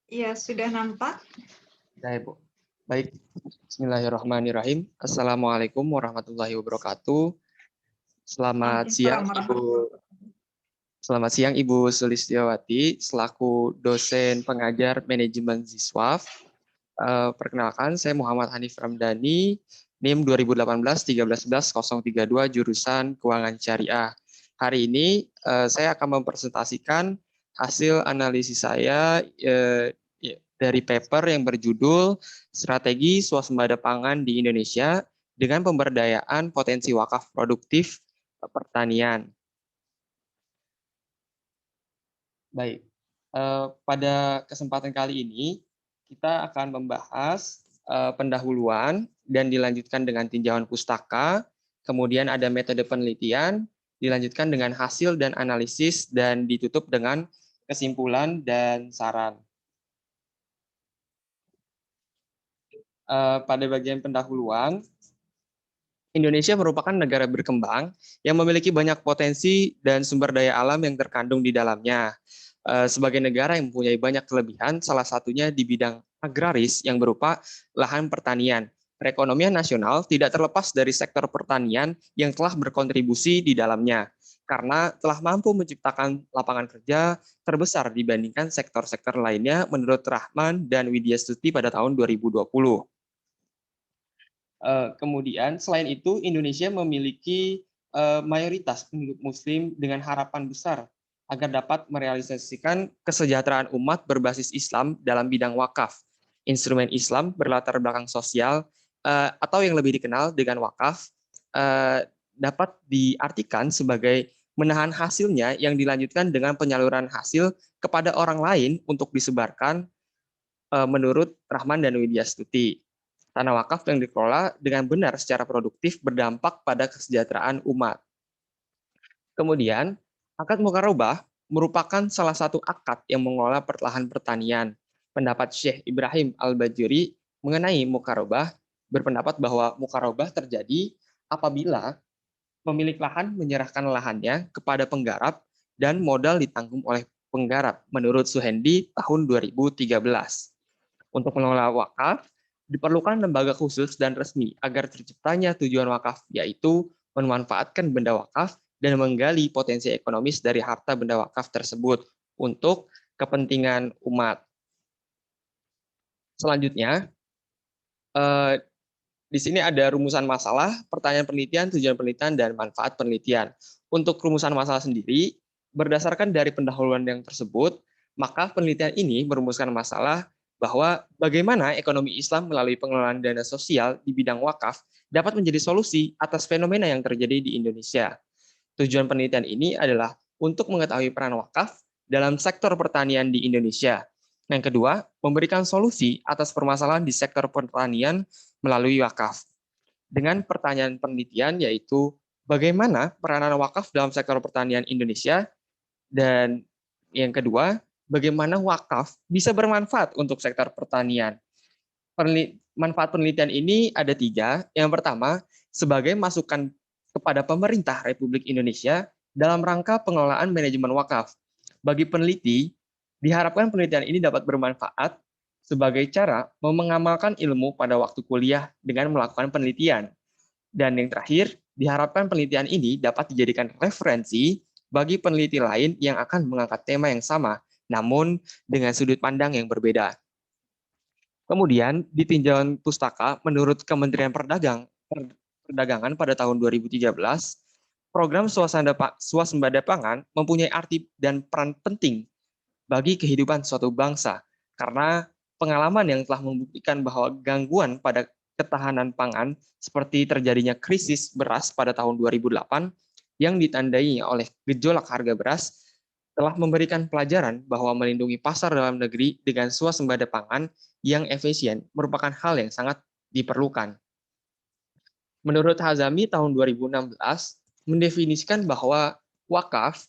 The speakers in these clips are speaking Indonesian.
Iya, sudah nampak. Ya, Ibu. Baik, Bismillahirrahmanirrahim. Assalamualaikum warahmatullahi wabarakatuh. Selamat Waalaikumsalam siang, Ibu. warahmatullahi. Selamat siang, Ibu Sulistiawati, selaku dosen pengajar manajemen Ziswaf. Perkenalkan, saya Muhammad Hanif Ramdhani, NIM 2018-1311-032, jurusan Keuangan Syariah. Hari ini saya akan mempresentasikan hasil analisis saya dari paper yang berjudul Strategi Swasembada Pangan di Indonesia dengan Pemberdayaan Potensi Wakaf Produktif Pertanian. Baik, pada kesempatan kali ini kita akan membahas pendahuluan dan dilanjutkan dengan tinjauan pustaka, kemudian ada metode penelitian, dilanjutkan dengan hasil dan analisis, dan ditutup dengan kesimpulan dan saran. Pada bagian pendahuluan, Indonesia merupakan negara berkembang yang memiliki banyak potensi dan sumber daya alam yang terkandung di dalamnya. Sebagai negara yang mempunyai banyak kelebihan, salah satunya di bidang agraris yang berupa lahan pertanian. Perekonomian nasional tidak terlepas dari sektor pertanian yang telah berkontribusi di dalamnya, karena telah mampu menciptakan lapangan kerja terbesar dibandingkan sektor-sektor lainnya menurut Rahman dan Widya Stuti pada tahun 2020. Kemudian selain itu Indonesia memiliki mayoritas penduduk Muslim dengan harapan besar agar dapat merealisasikan kesejahteraan umat berbasis Islam dalam bidang wakaf. Instrumen Islam berlatar belakang sosial atau yang lebih dikenal dengan wakaf dapat diartikan sebagai menahan hasilnya yang dilanjutkan dengan penyaluran hasil kepada orang lain untuk disebarkan menurut Rahman dan Widya Stuti. Tanah wakaf yang dikelola dengan benar secara produktif berdampak pada kesejahteraan umat. Kemudian, akad mukarobah merupakan salah satu akad yang mengelola lahan pertanian. Pendapat Syekh Ibrahim Al-Bajuri mengenai mukarobah berpendapat bahwa mukarobah terjadi apabila pemilik lahan menyerahkan lahannya kepada penggarap dan modal ditanggung oleh penggarap menurut Suhendi tahun 2013. Untuk mengelola wakaf, diperlukan lembaga khusus dan resmi agar terciptanya tujuan wakaf, yaitu memanfaatkan benda wakaf dan menggali potensi ekonomis dari harta benda wakaf tersebut untuk kepentingan umat. Selanjutnya, di sini ada rumusan masalah, pertanyaan penelitian, tujuan penelitian, dan manfaat penelitian. Untuk rumusan masalah sendiri, berdasarkan dari pendahuluan yang tersebut, maka penelitian ini merumuskan masalah bahwa bagaimana ekonomi Islam melalui pengelolaan dana sosial di bidang wakaf dapat menjadi solusi atas fenomena yang terjadi di Indonesia. Tujuan penelitian ini adalah untuk mengetahui peran wakaf dalam sektor pertanian di Indonesia. Yang kedua, memberikan solusi atas permasalahan di sektor pertanian melalui wakaf. Dengan pertanyaan penelitian yaitu bagaimana peranan wakaf dalam sektor pertanian Indonesia, dan yang kedua, bagaimana wakaf bisa bermanfaat untuk sektor pertanian. Manfaat penelitian ini ada 3. Yang pertama, sebagai masukan kepada pemerintah Republik Indonesia dalam rangka pengelolaan manajemen wakaf. Bagi peneliti, diharapkan penelitian ini dapat bermanfaat sebagai cara mengamalkan ilmu pada waktu kuliah dengan melakukan penelitian. Dan yang terakhir, diharapkan penelitian ini dapat dijadikan referensi bagi peneliti lain yang akan mengangkat tema yang sama, namun dengan sudut pandang yang berbeda. Kemudian, di tinjauan pustaka, menurut Kementerian Perdagangan pada tahun 2013, program swasembada pangan mempunyai arti dan peran penting bagi kehidupan suatu bangsa, karena pengalaman yang telah membuktikan bahwa gangguan pada ketahanan pangan seperti terjadinya krisis beras pada tahun 2008 yang ditandai oleh gejolak harga beras telah memberikan pelajaran bahwa melindungi pasar dalam negeri dengan swasembada pangan yang efisien merupakan hal yang sangat diperlukan. Menurut Hazami tahun 2016 mendefinisikan bahwa wakaf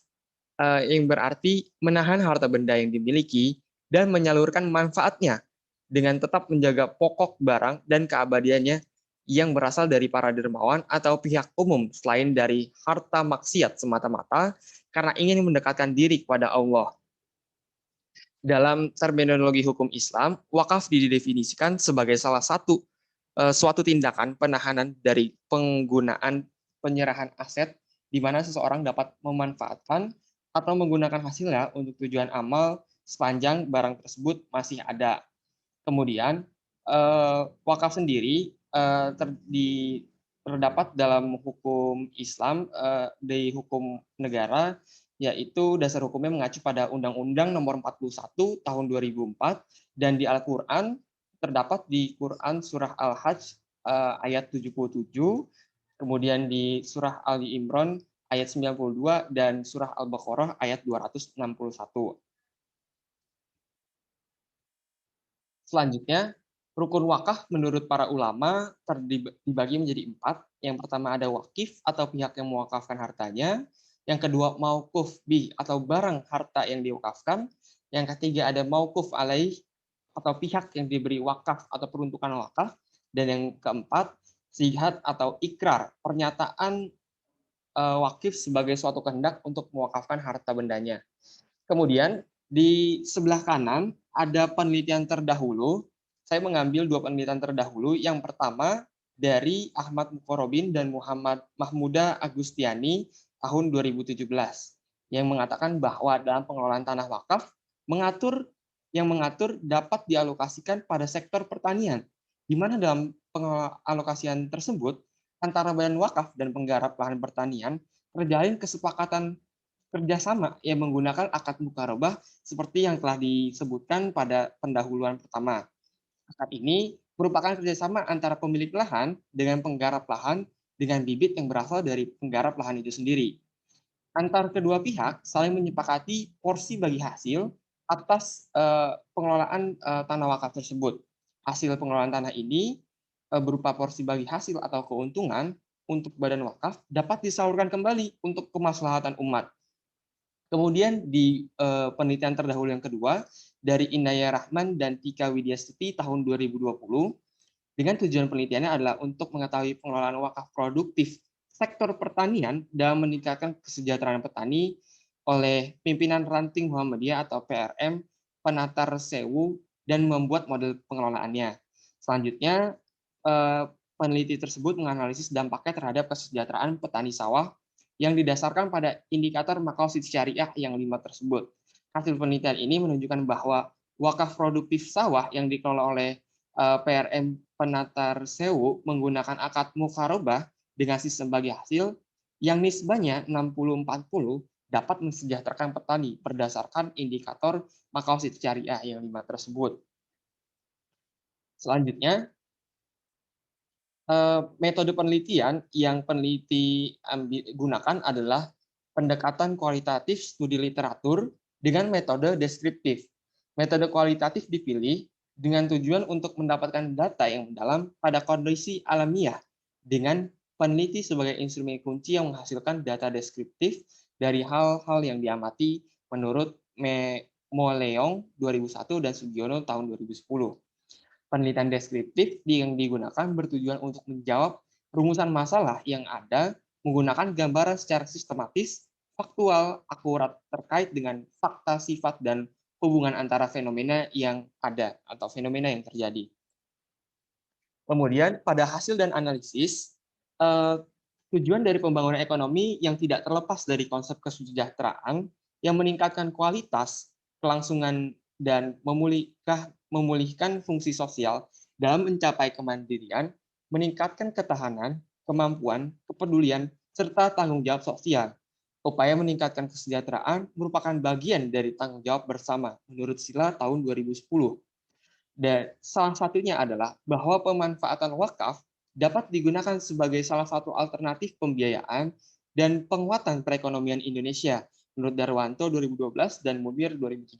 yang berarti menahan harta benda yang dimiliki dan menyalurkan manfaatnya dengan tetap menjaga pokok barang dan keabadiannya yang berasal dari para dermawan atau pihak umum selain dari harta maksiat semata-mata karena ingin mendekatkan diri kepada Allah. Dalam terminologi hukum Islam, wakaf didefinisikan sebagai salah satu suatu tindakan penahanan dari penggunaan penyerahan aset di mana seseorang dapat memanfaatkan atau menggunakan hasilnya untuk tujuan amal sepanjang barang tersebut masih ada. Kemudian wakaf sendiri terdapat dalam hukum Islam di hukum negara, yaitu dasar hukumnya mengacu pada Undang-Undang Nomor 41 Tahun 2004 dan di Al-Qur'an terdapat di Quran Surah Al-Hajj ayat 77, kemudian di Surah Ali Imran ayat 92 dan Surah Al-Baqarah ayat 261. Selanjutnya, rukun wakaf menurut para ulama dibagi menjadi 4. Yang pertama ada wakif atau pihak yang mewakafkan hartanya. Yang kedua mauquf bih atau barang harta yang diwakafkan. Yang ketiga ada mauquf alaih atau pihak yang diberi wakaf atau peruntukan wakaf. Dan yang keempat, sihat atau ikrar, pernyataan wakif sebagai suatu kehendak untuk mewakafkan harta bendanya. Kemudian di sebelah kanan ada penelitian terdahulu. Saya mengambil 2 penelitian terdahulu. Yang pertama dari Ahmad Mukorobin dan Muhammad Mahmuda Agustiani tahun 2017 yang mengatakan bahwa dalam pengelolaan tanah wakaf mengatur dapat dialokasikan pada sektor pertanian, di mana dalam pengalokasian tersebut antara badan wakaf dan penggarap lahan pertanian terjalin kesepakatan kerjasama yang menggunakan akad mukarobah seperti yang telah disebutkan pada pendahuluan pertama. Akad ini merupakan kerjasama antara pemilik lahan dengan penggarap lahan dengan bibit yang berasal dari penggarap lahan itu sendiri. Antar kedua pihak saling menyepakati porsi bagi hasil atas pengelolaan tanah wakaf tersebut. Hasil pengelolaan tanah ini berupa porsi bagi hasil atau keuntungan untuk badan wakaf dapat disalurkan kembali untuk kemaslahatan umat. Kemudian di penelitian terdahulu yang kedua dari Inaya Rahman dan Tika Widyastuti tahun 2020 dengan tujuan penelitiannya adalah untuk mengetahui pengelolaan wakaf produktif sektor pertanian dan meningkatkan kesejahteraan petani oleh pimpinan ranting Muhammadiyah atau PRM Penatar Sewu dan membuat model pengelolaannya. Selanjutnya peneliti tersebut menganalisis dampaknya terhadap kesejahteraan petani sawah yang didasarkan pada indikator Maqasid Syariah yang 5 tersebut. Hasil penelitian ini menunjukkan bahwa wakaf produktif sawah yang dikelola oleh PRM Penatar Sewu menggunakan akad mukarobah dengan sistem bagi hasil yang nisbahnya 60-40 dapat mensejahterakan petani berdasarkan indikator Maqasid Syariah yang 5 tersebut. Selanjutnya, metode penelitian yang peneliti gunakan adalah pendekatan kualitatif studi literatur dengan metode deskriptif. Metode kualitatif dipilih dengan tujuan untuk mendapatkan data yang mendalam pada kondisi alamiah dengan peneliti sebagai instrumen kunci yang menghasilkan data deskriptif dari hal-hal yang diamati menurut Moleong 2001 dan Sugiono tahun 2010. Penelitian deskriptif yang digunakan bertujuan untuk menjawab rumusan masalah yang ada menggunakan gambaran secara sistematis, faktual, akurat terkait dengan fakta, sifat, dan hubungan antara fenomena yang ada atau fenomena yang terjadi. Kemudian pada hasil dan analisis, tujuan dari pembangunan ekonomi yang tidak terlepas dari konsep kesejahteraan yang meningkatkan kualitas, kelangsungan, dan memulihkan fungsi sosial dalam mencapai kemandirian, meningkatkan ketahanan, kemampuan, kepedulian, serta tanggung jawab sosial. Upaya meningkatkan kesejahteraan merupakan bagian dari tanggung jawab bersama menurut Sila tahun 2010. Dan salah satunya adalah bahwa pemanfaatan wakaf dapat digunakan sebagai salah satu alternatif pembiayaan dan penguatan perekonomian Indonesia menurut Darwanto 2012 dan Munir 2013.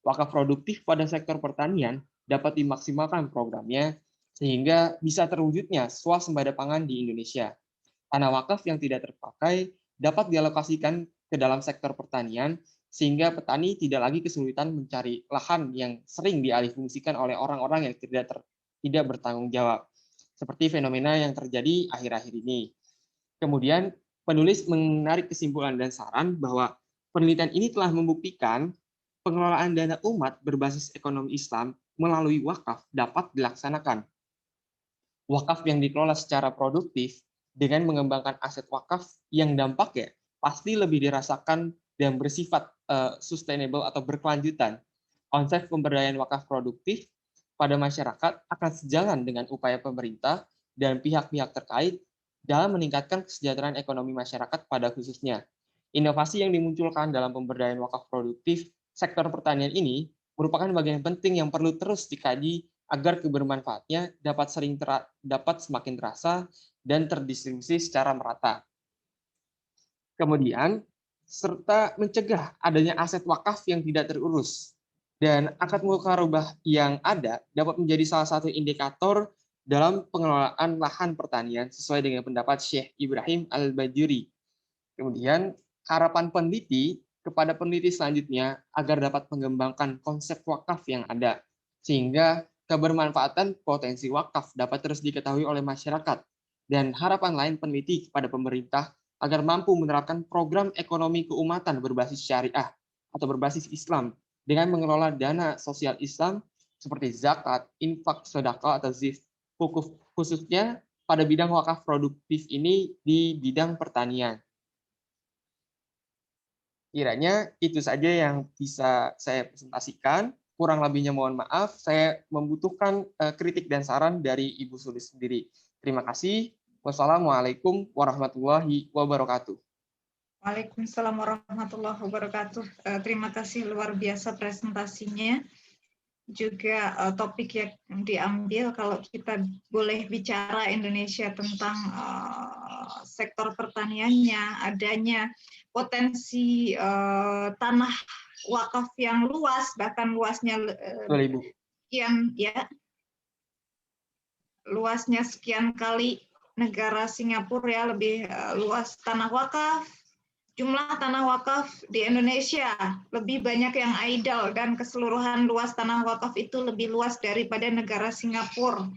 Wakaf produktif pada sektor pertanian dapat dimaksimalkan programnya sehingga bisa terwujudnya swasembada pangan di Indonesia. Tanah wakaf yang tidak terpakai dapat dialokasikan ke dalam sektor pertanian sehingga petani tidak lagi kesulitan mencari lahan yang sering dialihfungsikan oleh orang-orang yang tidak bertanggung jawab, seperti fenomena yang terjadi akhir-akhir ini. Kemudian penulis menarik kesimpulan dan saran bahwa penelitian ini telah membuktikan pengelolaan dana umat berbasis ekonomi Islam melalui wakaf dapat dilaksanakan. Wakaf yang dikelola secara produktif dengan mengembangkan aset wakaf yang dampaknya pasti lebih dirasakan dan bersifat sustainable atau berkelanjutan. Konsep pemberdayaan wakaf produktif pada masyarakat akan sejalan dengan upaya pemerintah dan pihak-pihak terkait dalam meningkatkan kesejahteraan ekonomi masyarakat pada khususnya. Inovasi yang dimunculkan dalam pemberdayaan wakaf produktif sektor pertanian ini merupakan bagian penting yang perlu terus dikaji agar kebermanfaatnya dapat semakin terasa dan terdistribusi secara merata. Kemudian, serta mencegah adanya aset wakaf yang tidak terurus. Dan akad mukarobah yang ada dapat menjadi salah satu indikator dalam pengelolaan lahan pertanian sesuai dengan pendapat Syekh Ibrahim Al-Bajuri. Kemudian, harapan peneliti kepada peneliti selanjutnya agar dapat mengembangkan konsep wakaf yang ada, sehingga kebermanfaatan potensi wakaf dapat terus diketahui oleh masyarakat, dan harapan lain peneliti kepada pemerintah agar mampu menerapkan program ekonomi keumatan berbasis syariah atau berbasis Islam dengan mengelola dana sosial Islam seperti zakat, infak, sedekah atau zif, khususnya pada bidang wakaf produktif ini di bidang pertanian. Kiranya itu saja yang bisa saya presentasikan. Kurang lebihnya mohon maaf, saya membutuhkan kritik dan saran dari Ibu Sulis sendiri. Terima kasih. Wassalamualaikum warahmatullahi wabarakatuh. Waalaikumsalam warahmatullahi wabarakatuh. Terima kasih, luar biasa presentasinya. Juga topik yang diambil, kalau kita boleh bicara Indonesia tentang sektor pertaniannya, adanya potensi tanah wakaf yang luas, bahkan luasnya sekian kali negara Singapura ya, lebih luas tanah wakaf. Jumlah tanah wakaf di Indonesia lebih banyak yang idle, dan keseluruhan luas tanah wakaf itu lebih luas daripada negara Singapura.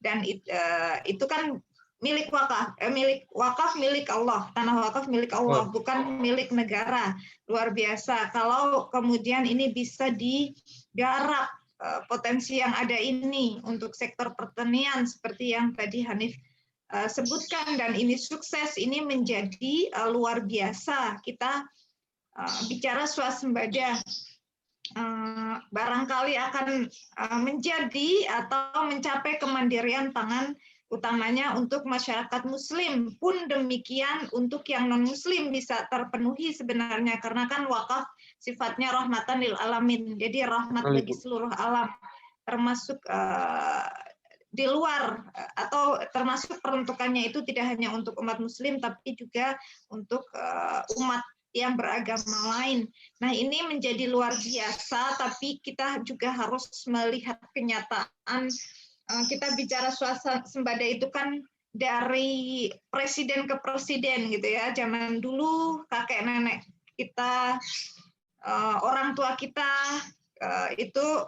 Dan itu kan milik wakaf milik Allah, tanah wakaf milik Allah, bukan milik negara. Luar biasa kalau kemudian ini bisa digarap potensi yang ada ini untuk sektor pertanian seperti yang tadi Hanif sebutkan, dan ini sukses, ini menjadi luar biasa. Kita bicara swasembada, barangkali akan menjadi atau mencapai kemandirian pangan, utamanya untuk masyarakat Muslim. Pun demikian untuk yang non-Muslim bisa terpenuhi sebenarnya, karena kan wakaf sifatnya rahmatan lil alamin, jadi rahmat bagi seluruh alam, termasuk di luar, atau termasuk peruntukannya itu tidak hanya untuk umat Muslim, tapi juga untuk umat yang beragama lain. Nah, ini menjadi luar biasa, tapi kita juga harus melihat kenyataan. Kita bicara swasembada itu kan dari presiden ke presiden gitu ya. Zaman dulu kakek nenek kita, orang tua kita itu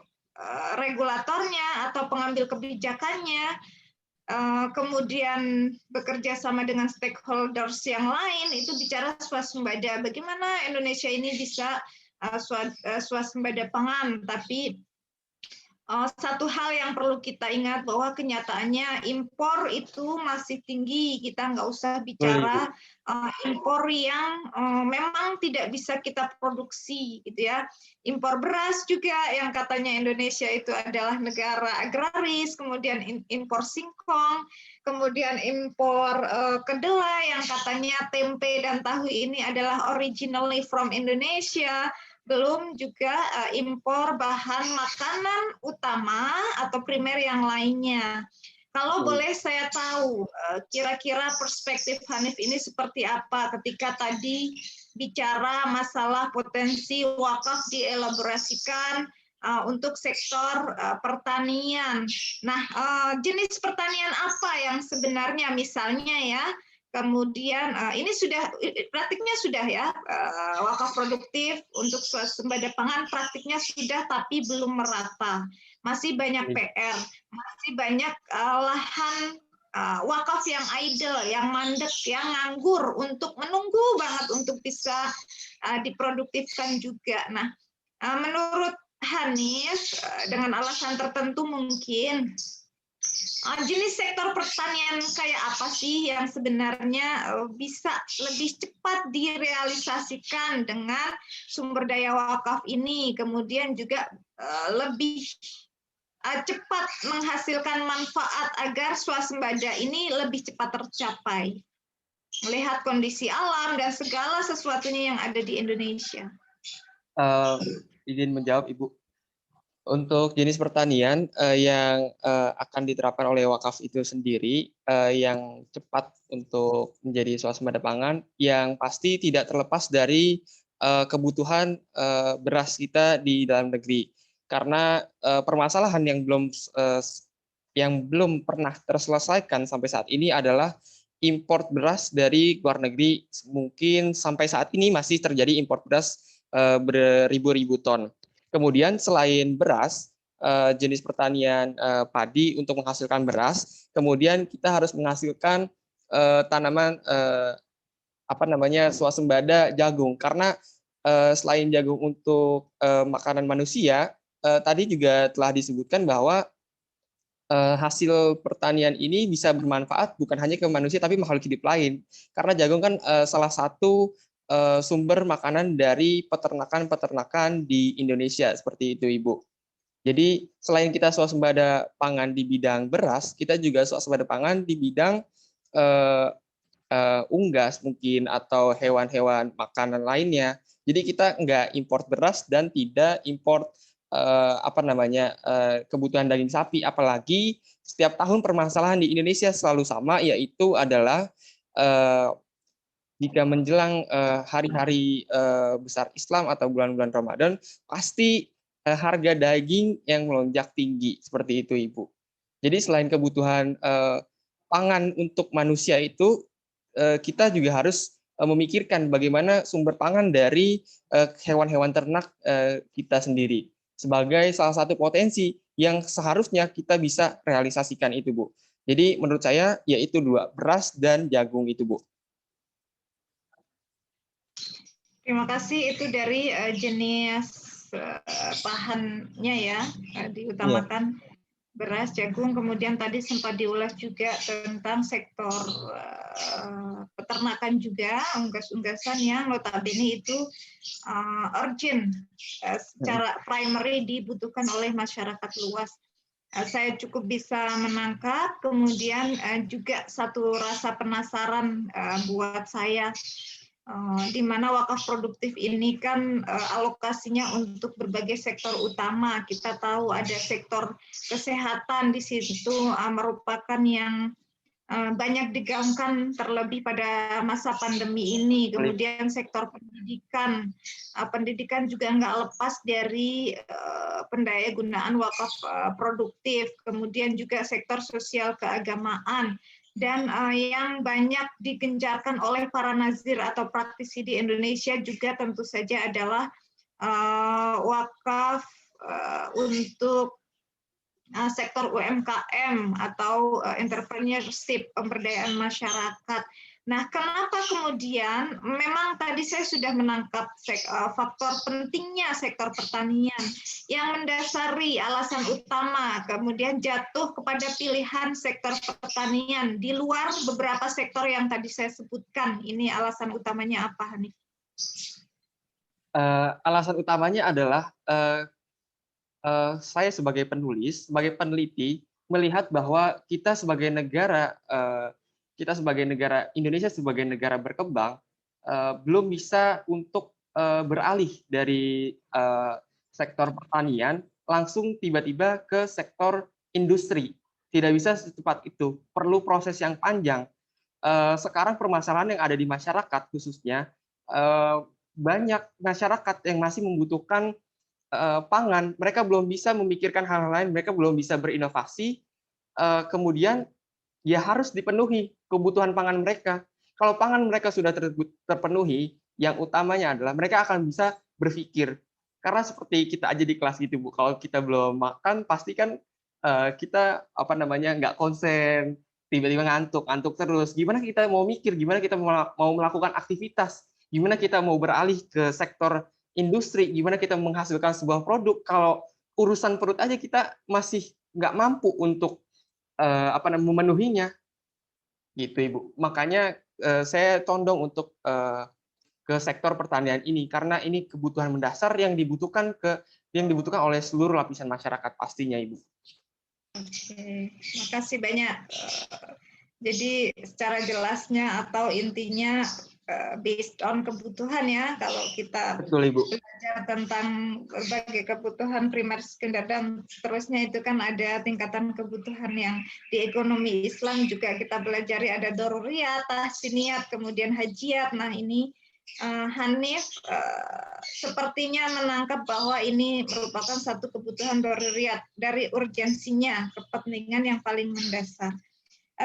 regulatornya atau pengambil kebijakannya, kemudian bekerja sama dengan stakeholders yang lain, itu bicara swasembada. Bagaimana Indonesia ini bisa swasembada pangan, tapi satu hal yang perlu kita ingat bahwa kenyataannya impor itu masih tinggi. Kita nggak usah bicara impor yang memang tidak bisa kita produksi, gitu ya. Impor beras juga yang katanya Indonesia itu adalah negara agraris, kemudian impor singkong, kemudian impor kedelai yang katanya tempe dan tahu ini adalah originally from Indonesia. Belum juga impor bahan makanan utama atau primer yang lainnya. Kalau boleh saya tahu, kira-kira perspektif Hanif ini seperti apa ketika tadi bicara masalah potensi wakaf dielaborasikan untuk sektor pertanian. Nah, jenis pertanian apa yang sebenarnya misalnya ya, kemudian ini praktiknya sudah ya, wakaf produktif untuk swasembada pangan praktiknya sudah, tapi belum merata. Masih banyak PR, masih banyak lahan wakaf yang idle, yang mandek, yang nganggur untuk menunggu banget untuk bisa diproduktifkan juga. Nah, Menurut Hanis, dengan alasan tertentu mungkin jenis sektor pertanian kayak apa sih yang sebenarnya bisa lebih cepat direalisasikan dengan sumber daya wakaf ini, kemudian juga lebih cepat menghasilkan manfaat agar swasembada ini lebih cepat tercapai, melihat kondisi alam dan segala sesuatunya yang ada di Indonesia. Izin menjawab, Ibu. Untuk jenis pertanian yang akan diterapkan oleh wakaf itu sendiri, yang cepat untuk menjadi swasembada pangan, yang pasti tidak terlepas dari kebutuhan beras kita di dalam negeri. Karena permasalahan yang belum pernah terselesaikan sampai saat ini adalah import beras dari luar negeri. Mungkin sampai saat ini masih terjadi import beras beribu-ribu ton. Kemudian selain beras, jenis pertanian padi untuk menghasilkan beras, kemudian kita harus menghasilkan tanaman swasembada jagung, karena selain jagung untuk makanan manusia, tadi juga telah disebutkan bahwa hasil pertanian ini bisa bermanfaat bukan hanya ke manusia tapi makhluk hidup lain, karena jagung kan salah satu sumber makanan dari peternakan di Indonesia, seperti itu, Ibu. Jadi selain kita swasembada pangan di bidang beras, kita juga swasembada pangan di bidang unggas mungkin atau hewan-hewan makanan lainnya. Jadi kita nggak import beras dan tidak import kebutuhan daging sapi. Apalagi setiap tahun permasalahan di Indonesia selalu sama, yaitu adalah jika menjelang hari-hari besar Islam atau bulan-bulan Ramadan, pasti harga daging yang melonjak tinggi, seperti itu, Ibu. Jadi selain kebutuhan pangan untuk manusia itu, kita juga harus memikirkan bagaimana sumber pangan dari hewan-hewan ternak kita sendiri, sebagai salah satu potensi yang seharusnya kita bisa realisasikan itu, Bu. Jadi menurut saya yaitu dua, beras dan jagung itu, Bu. Terima kasih, itu dari jenis bahannya ya, diutamakan beras, jagung, kemudian tadi sempat diulas juga tentang sektor peternakan juga, unggas-unggasan yang notabene itu urgent, secara primary dibutuhkan oleh masyarakat luas. Saya cukup bisa menangkap, kemudian juga satu rasa penasaran buat saya, di mana wakaf produktif ini kan alokasinya untuk berbagai sektor utama. Kita tahu ada sektor kesehatan di situ merupakan yang banyak digaungkan terlebih pada masa pandemi ini. Kemudian sektor pendidikan, pendidikan juga nggak lepas dari pendaya gunaan wakaf produktif. Kemudian juga sektor sosial keagamaan. Dan yang banyak digencarkan oleh para nazir atau praktisi di Indonesia juga tentu saja adalah wakaf untuk sektor UMKM atau entrepreneurship, pemberdayaan masyarakat. Nah, kenapa kemudian memang tadi saya sudah menangkap faktor pentingnya sektor pertanian yang mendasari alasan utama kemudian jatuh kepada pilihan sektor pertanian di luar beberapa sektor yang tadi saya sebutkan. Ini alasan utamanya apa, Hanif? Alasan utamanya adalah saya sebagai penulis, sebagai peneliti, melihat bahwa kita sebagai negara Indonesia sebagai negara berkembang belum bisa untuk beralih dari sektor pertanian langsung tiba-tiba ke sektor industri. Tidak bisa secepat itu, perlu proses yang panjang. Sekarang permasalahan yang ada di masyarakat khususnya, banyak masyarakat yang masih membutuhkan pangan, mereka belum bisa memikirkan hal lain, mereka belum bisa berinovasi, kemudian ya harus dipenuhi kebutuhan pangan mereka. Kalau pangan mereka sudah terpenuhi, yang utamanya adalah mereka akan bisa berpikir. Karena seperti kita aja di kelas gitu, Bu, kalau kita belum makan, pasti kan kita nggak konsen, tiba-tiba ngantuk terus. Gimana kita mau mikir, gimana kita mau melakukan aktivitas, gimana kita mau beralih ke sektor industri, gimana kita menghasilkan sebuah produk, kalau urusan perut aja kita masih nggak mampu untuk memenuhinya, gitu Ibu. Makanya saya condong untuk ke sektor pertanian ini karena ini kebutuhan mendasar yang dibutuhkan oleh seluruh lapisan masyarakat pastinya Ibu. Oke, makasih banyak. Jadi secara jelasnya atau intinya based on kebutuhan ya, kalau kita Betul Ibu. belajar tentang berbagai kebutuhan primer, sekunder dan seterusnya itu kan ada tingkatan kebutuhan yang di ekonomi Islam juga kita belajari ada doruriyat, tahsiniyat, kemudian hajiat. Nah ini Hanif sepertinya menangkap bahwa ini merupakan satu kebutuhan doruriyat dari urgensinya, kepentingan yang paling mendasar.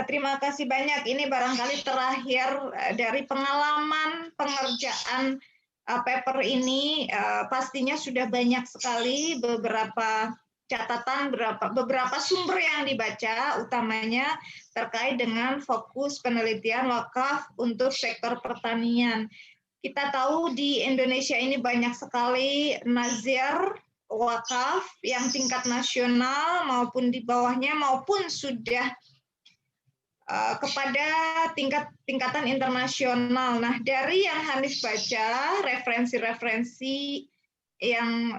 Terima kasih banyak. Ini barangkali terakhir dari pengalaman pengerjaan paper ini, pastinya sudah banyak sekali beberapa catatan, beberapa sumber yang dibaca, utamanya terkait dengan fokus penelitian wakaf untuk sektor pertanian. Kita tahu di Indonesia ini banyak sekali nazir wakaf yang tingkat nasional maupun di bawahnya maupun sudah kepada tingkatan internasional. Nah, dari yang Hanif baca, referensi-referensi yang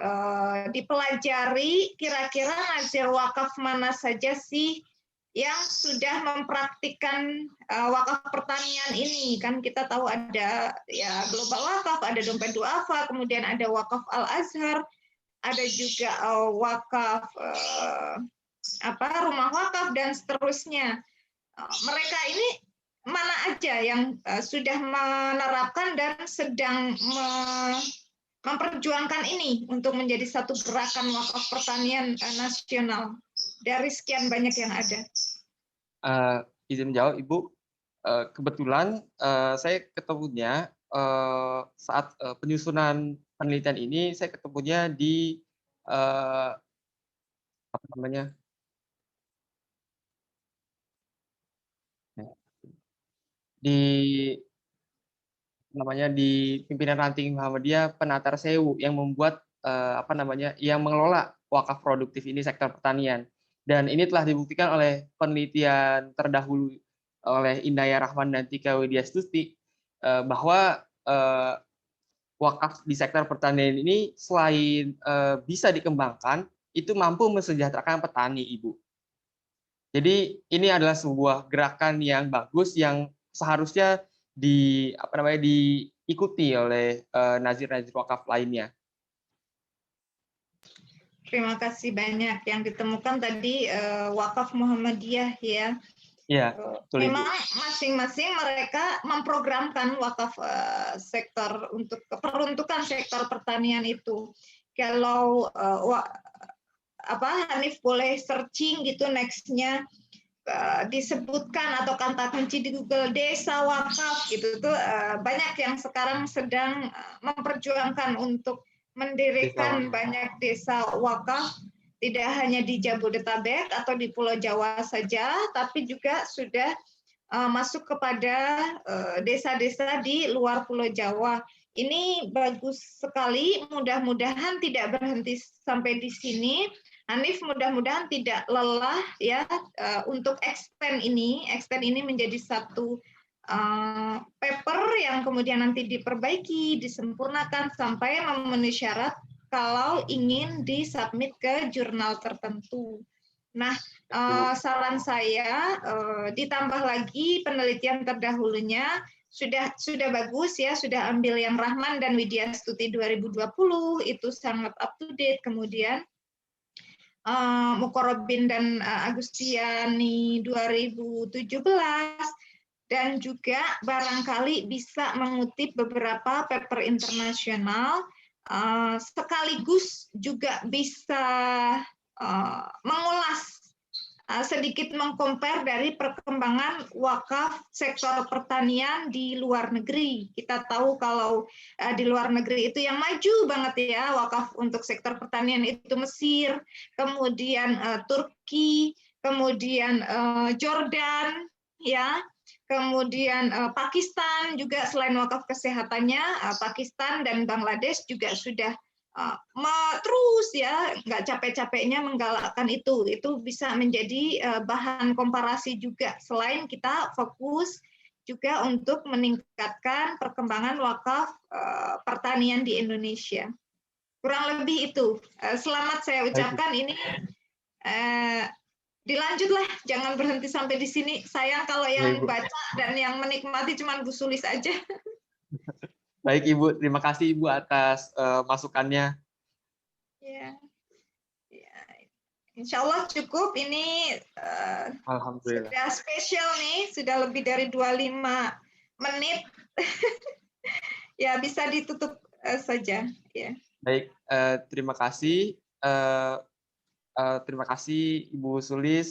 dipelajari, kira-kira nazir wakaf mana saja sih yang sudah mempraktikkan wakaf pertanian ini? Kan kita tahu ada ya global wakaf, ada dompet duafa, kemudian ada wakaf Al-Azhar, ada juga wakaf rumah wakaf dan seterusnya. Mereka ini mana aja yang sudah menerapkan dan sedang memperjuangkan ini untuk menjadi satu gerakan wakaf pertanian nasional dari sekian banyak yang ada? Izin menjawab Ibu, kebetulan saya ketemunya saat penyusunan penelitian ini, saya ketemunya di di pimpinan ranting Muhammadiyah Penatar Sewu yang membuat yang mengelola wakaf produktif ini sektor pertanian. Dan ini telah dibuktikan oleh penelitian terdahulu oleh Indaya Rahman dan Tika Widyastuti bahwa wakaf di sektor pertanian ini selain bisa dikembangkan, itu mampu mensejahterakan petani, Ibu. Jadi ini adalah sebuah gerakan yang bagus yang seharusnya diikuti oleh nazir-nazir wakaf lainnya. Terima kasih banyak. Yang ditemukan tadi wakaf Muhammadiyah ya. Ya, memang masing-masing mereka memprogramkan wakaf sektor untuk peruntukan sektor pertanian itu. Kalau Hanif boleh searching gitu nextnya disebutkan atau kata kunci di Google desa wakaf gitu tuh banyak yang sekarang sedang memperjuangkan untuk mendirikan banyak desa wakaf, tidak hanya di Jabodetabek atau di Pulau Jawa saja, tapi juga sudah masuk kepada desa-desa di luar Pulau Jawa. Ini bagus sekali, mudah-mudahan tidak berhenti sampai di sini. Hanif mudah-mudahan tidak lelah ya untuk extend ini menjadi satu paper yang kemudian nanti diperbaiki, disempurnakan sampai memenuhi syarat kalau ingin disubmit ke jurnal tertentu. Nah, saran saya ditambah lagi penelitian terdahulunya sudah bagus ya, sudah ambil yang Rahman dan Widyastuti 2020 itu sangat up to date. Kemudian Mukorobin dan Agustiani 2017 dan juga barangkali bisa mengutip beberapa paper internasional sekaligus juga bisa mengulas sedikit mengcompare dari perkembangan wakaf sektor pertanian di luar negeri. Kita tahu kalau di luar negeri itu yang maju banget ya wakaf untuk sektor pertanian itu Mesir, kemudian Turki, kemudian Jordan, ya. Kemudian Pakistan juga selain wakaf kesehatannya, Pakistan dan Bangladesh juga sudah terus ya nggak capek-capeknya menggalakkan itu bisa menjadi bahan komparasi juga selain kita fokus juga untuk meningkatkan perkembangan wakaf pertanian di Indonesia. Kurang lebih itu. Selamat saya ucapkan ini dilanjutlah, jangan berhenti sampai di sini. Sayang kalau yang baca dan yang menikmati cuma Bu Sulis aja. Baik Ibu, terima kasih Ibu atas masukannya. Ya. Insya Allah cukup. Ini Alhamdulillah. sudah spesial nih, sudah lebih dari 25 menit. Ya bisa ditutup saja. Ya. Baik, terima kasih. Terima kasih Ibu Sulis.